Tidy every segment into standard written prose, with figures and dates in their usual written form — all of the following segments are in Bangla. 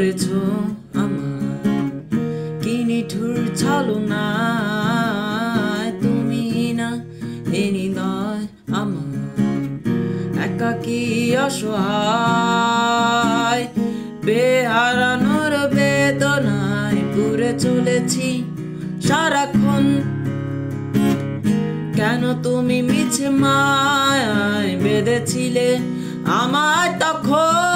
করেছো আমার, কি নিঠুর ছলনায়। তুমি না এ হৃদয় আমার একাকী অসহায়, বেহারানোর বেদনায় পুড়ে চলেছি সারাক্ষণ। কেন তুমি মিছে মায়ায় বেঁধেছিলে আমায় তখন?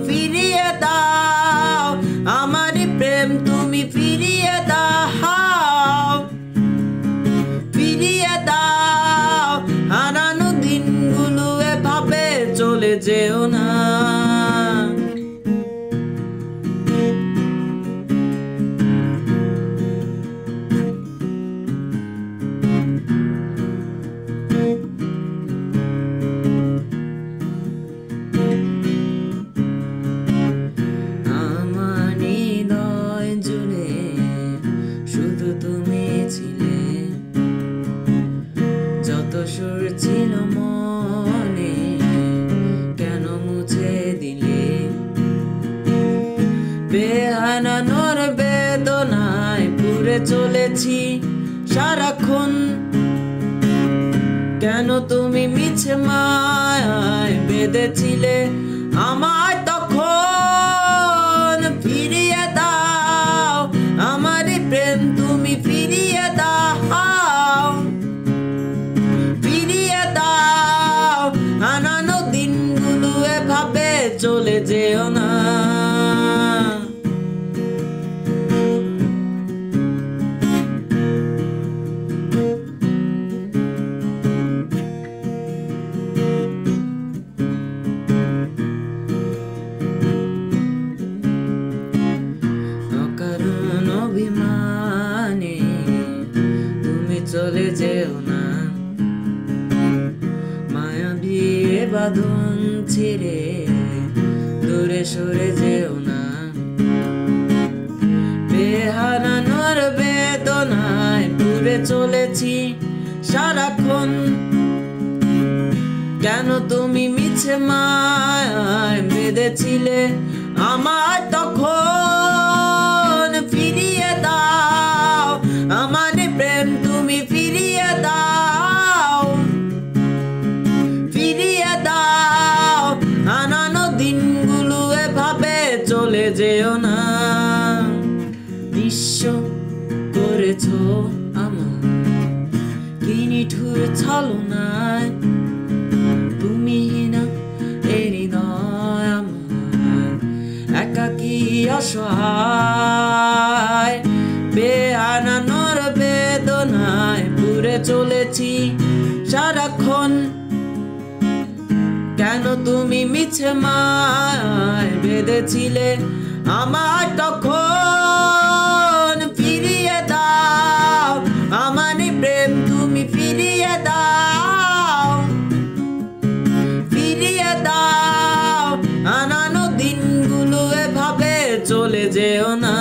ফিরিয়ে দাও আমারই প্রেম, তুমি ফিরিয়ে দাও, ফিরিয়ে দাও। হারানো দিনগুলো এভাবে চলে যেও না। যত সুর ছিল মনে কেন মুছে দিলে? বেহারানোর বেদনায় পুড়ে চলেছি সারাক্ষণ। কেন তুমি মিছে মায়ায় বেঁধেছিলে আমায় তখন? ফিরিয়ে দাও আমারই প্রেম, তুমি ফিরিয়ে দাও, ফিরিয়ে দাও। হারানো দিনগুলো এভাবে চলে যেও না। অকারণ অভিমানে তুমি চলে যেও না, মায়াবী বাঁধন ছিঁড়ে দূরে সরে যেও না। বেহারানোর বেদনায় পুড়ে চলেছি সারাক্ষণ। কেন তুমি মিছে মায়ায় বেঁধেছিলে আমায় তখন? ফিরিয়ে দাও আমারই প্রেম, তুমি ফিরিয়ে দাও, ফিরিয়ে দাও। হারানো দিনগুলো এভাবে চলে যেও না। নিঃস্ব করেছো আমার, কি নিঠুর ছলনায়। তুমি না এ হৃদয় আমার একাকী অসহায়, বেহারানোর বেদনায় পুড়ে চলেছি সারাক্ষণ। কেন তুমি মিছে মায়ায় বেঁধেছিলে আমায় তখন? ফিরিয়ে দাও আমারই প্রেম, তুমি ফিরিয়ে দাও, ফিরিয়ে দাও। হারানো দিনগুলো এভাবে চলে যেও না।